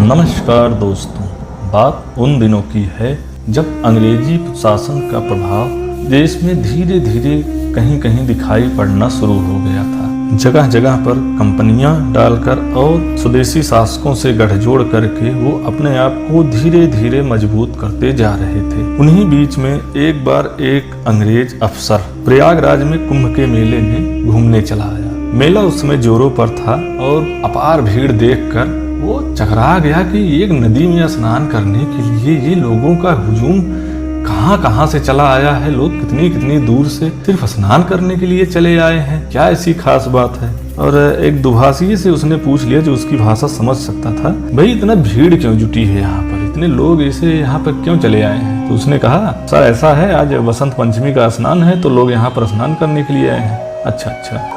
नमस्कार दोस्तों, बात उन दिनों की है जब अंग्रेजी शासन का प्रभाव देश में धीरे धीरे कहीं कहीं दिखाई पड़ना शुरू हो गया था। जगह जगह पर कंपनियां डालकर और स्वदेशी शासकों से गठजोड़ करके वो अपने आप को धीरे धीरे मजबूत करते जा रहे थे। उन्हीं बीच में एक बार एक अंग्रेज अफसर प्रयागराज में कुंभ के मेले में घूमने चला आया। मेला उस समय जोरों पर था और अपार भीड़ देखकर वो चकरा गया कि एक नदी में स्नान करने के लिए ये लोगों का हुजूम कहाँ कहाँ से चला आया है। लोग कितनी कितनी दूर से सिर्फ स्नान करने के लिए चले आए हैं, क्या ऐसी खास बात है। और एक दुभाषी से उसने पूछ लिया जो उसकी भाषा समझ सकता था, भाई इतना भीड़ क्यों जुटी है यहाँ पर, इतने लोग ऐसे यहाँ पर क्यों चले आए हैं। तो उसने कहा, सर ऐसा है, आज बसंत पंचमी का स्नान है तो लोग यहाँ पर स्नान करने के लिए आए हैं। अच्छा,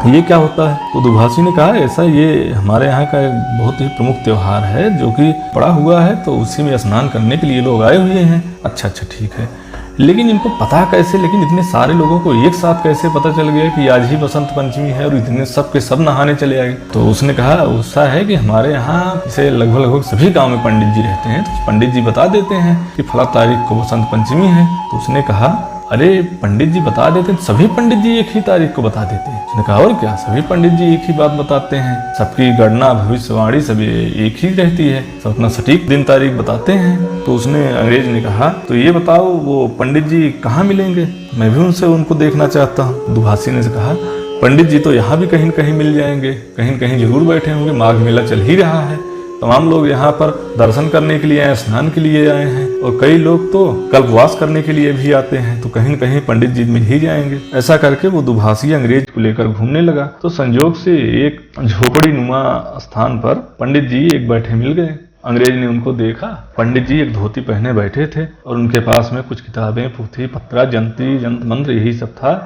ये क्या होता है। तो दुभाषी ने कहा, ऐसा ये हमारे यहाँ का एक बहुत ही प्रमुख त्योहार है जो कि पड़ा हुआ है, तो उसी में स्नान करने के लिए लोग आए हुए हैं। अच्छा ठीक है, लेकिन इनको पता कैसे, लेकिन इतने सारे लोगों को एक साथ कैसे पता चल गया कि आज ही बसंत पंचमी है और इतने सब के सब नहाने चले आए। तो उसने कहा, ऐसा है कि हमारे यहाँ जैसे लगभग सभी गाँव में पंडित जी रहते हैं, तो पंडित जी बता देते हैं कि फला तारीख को बसंत पंचमी है। तो उसने कहा, अरे पंडित जी बता देते हैं, सभी पंडित जी एक ही तारीख को बता देते हैं। उसने कहा, और क्या, सभी पंडित जी एक ही बात बताते हैं, सबकी गणना भविष्यवाणी सब एक ही रहती है, सब अपना सटीक दिन तारीख बताते हैं। तो उसने अंग्रेज ने कहा, तो ये बताओ वो पंडित जी कहाँ मिलेंगे, मैं भी उनको देखना चाहता हूँ। दुभाषी ने कहा, पंडित जी तो यहाँ भी कहीं कहीं मिल जाएंगे, कहीं कहीं जरूर बैठे होंगे, माघ मेला चल ही रहा है, तमाम लोग यहाँ पर दर्शन करने के लिए आए, स्नान के लिए आए हैं, और कई लोग तो कल्पवास करने के लिए भी आते हैं, तो कहीं न कहीं पंडित जी मिल ही जाएंगे। ऐसा करके वो दुभाषी अंग्रेज को लेकर घूमने लगा। तो संयोग से एक झोपड़ी नुमा स्थान पर पंडित जी एक बैठे मिल गए। अंग्रेज ने उनको देखा, पंडित जी एक धोती पहने बैठे थे और उनके पास में कुछ किताबें, पुथी पत्रा, जंत्र मंत्र यही सब था,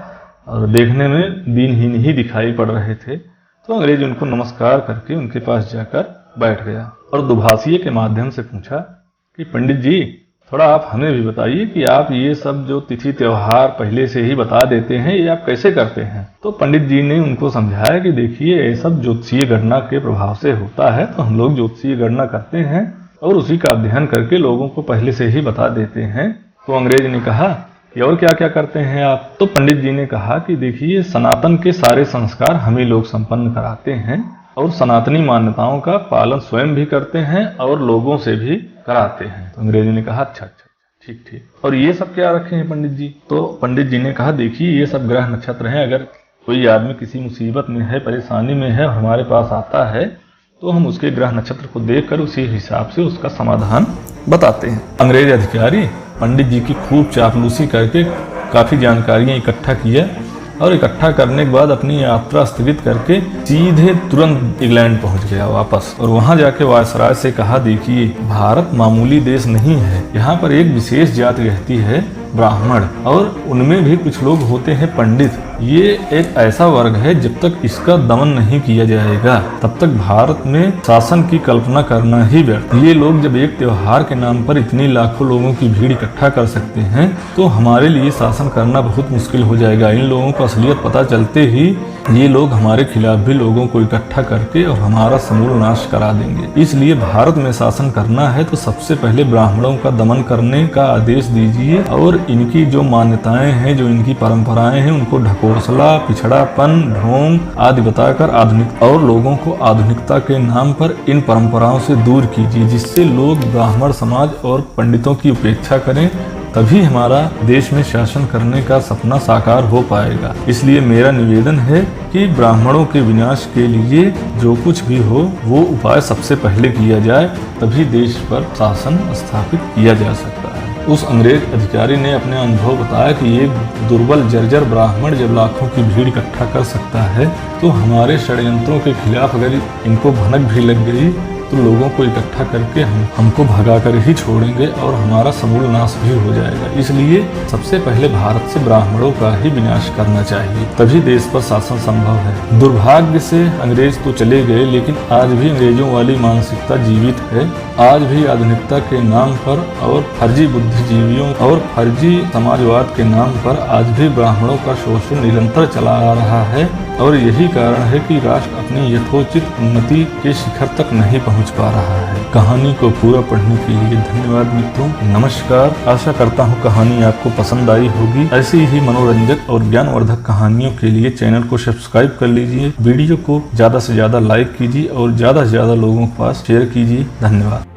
और देखने में दिनहीन ही दिखाई पड़ रहे थे। तो अंग्रेज उनको नमस्कार करके उनके पास जाकर बैठ गया और दुभाषी के माध्यम से पूछा कि पंडित जी थोड़ा आप हमें भी बताइए कि आप ये सब जो तिथि त्योहार पहले से ही बता देते हैं, ये आप कैसे करते हैं। तो पंडित जी ने उनको समझाया कि देखिए, ये सब ज्योतिषीय गणना के प्रभाव से होता है, तो हम लोग ज्योतिषीय गणना करते हैं और उसी का अध्ययन करके लोगों को पहले से ही बता देते हैं। तो अंग्रेज ने कहा कि और क्या क्या करते हैं आप। तो पंडित जी ने कहा कि देखिए, सनातन के सारे संस्कार हम ही लोग संपन्न कराते हैं और सनातनी मान्यताओं का पालन स्वयं भी करते हैं और लोगों से भी कराते हैं। तो अंग्रेजी ने कहा, अच्छा ठीक, और ये सब क्या रखे हैं पंडित जी। तो पंडित जी ने कहा, देखिए ये सब ग्रह नक्षत्र हैं, अगर कोई आदमी किसी मुसीबत में है, परेशानी में है, हमारे पास आता है तो हम उसके ग्रह नक्षत्र को देखकर उसी हिसाब से उसका समाधान बताते हैं। अंग्रेज अधिकारी पंडित जी की खूब चापलूसी करके काफी जानकारियां इकट्ठा किया और इकट्ठा करने के बाद अपनी यात्रा स्थगित करके सीधे तुरंत इंग्लैंड पहुंच गया वापस, और वहां जाके वायसराय से कहा, देखिए भारत मामूली देश नहीं है, यहाँ पर एक विशेष जाति रहती है ब्राह्मण, और उनमें भी कुछ लोग होते हैं पंडित। ये एक ऐसा वर्ग है, जब तक इसका दमन नहीं किया जाएगा तब तक भारत में शासन की कल्पना करना ही व्यर्थ। ये लोग जब एक त्योहार के नाम पर इतनी लाखों लोगों की भीड़ इकट्ठा कर सकते हैं तो हमारे लिए शासन करना बहुत मुश्किल हो जाएगा। इन लोगों को असलियत पता चलते ही ये लोग हमारे खिलाफ भी लोगों को इकट्ठा करके और हमारा समूल नाश करा देंगे। इसलिए भारत में शासन करना है तो सबसे पहले ब्राह्मणों का दमन करने का आदेश दीजिए और इनकी जो मान्यताएं हैं, जो इनकी परंपराएं हैं, उनको ढकोसला, पिछड़ापन, ढोंग आदि बताकर आधुनिक और लोगों को आधुनिकता के नाम पर इन परंपराओं से दूर कीजिए, जिससे लोग ब्राह्मण समाज और पंडितों की उपेक्षा करें। तभी हमारा देश में शासन करने का सपना साकार हो पाएगा। इसलिए मेरा निवेदन है कि ब्राह्मणों के विनाश के लिए जो कुछ भी हो वो उपाय सबसे पहले किया जाए, तभी देश पर शासन स्थापित किया जा सकता है। उस अंग्रेज अधिकारी ने अपने अनुभव बताया कि एक दुर्बल जर्जर ब्राह्मण जब लाखों की भीड़ इकट्ठा कर सकता है तो हमारे षड्यंत्रों के खिलाफ अगर इनको भनक भी लग गई तो लोगों को इकट्ठा करके हमको भगाकर ही छोड़ेंगे और हमारा समूल नाश भी हो जाएगा। इसलिए सबसे पहले भारत से ब्राह्मणों का ही विनाश करना चाहिए, तभी देश पर शासन संभव है। दुर्भाग्य से अंग्रेज तो चले गए, लेकिन आज भी अंग्रेजों वाली मानसिकता जीवित है। आज भी आधुनिकता के नाम पर और फर्जी बुद्धिजीवियों और फर्जी समाजवाद के नाम पर आज भी ब्राह्मणों का शोषण निरंतर चला आ रहा है, और यही कारण है कि राष्ट्र अपनी यथोचित उन्नति के शिखर तक नहीं पहुंच पहुंच पा रहा है। कहानी को पूरा पढ़ने के लिए धन्यवाद मित्रों। नमस्कार। आशा करता हूँ कहानी आपको पसंद आई होगी। ऐसी ही मनोरंजक और ज्ञानवर्धक कहानियों के लिए चैनल को सब्सक्राइब कर लीजिए। वीडियो को ज्यादा से ज्यादा लाइक कीजिए और ज्यादा से ज्यादा लोगों के पास शेयर कीजिए। धन्यवाद।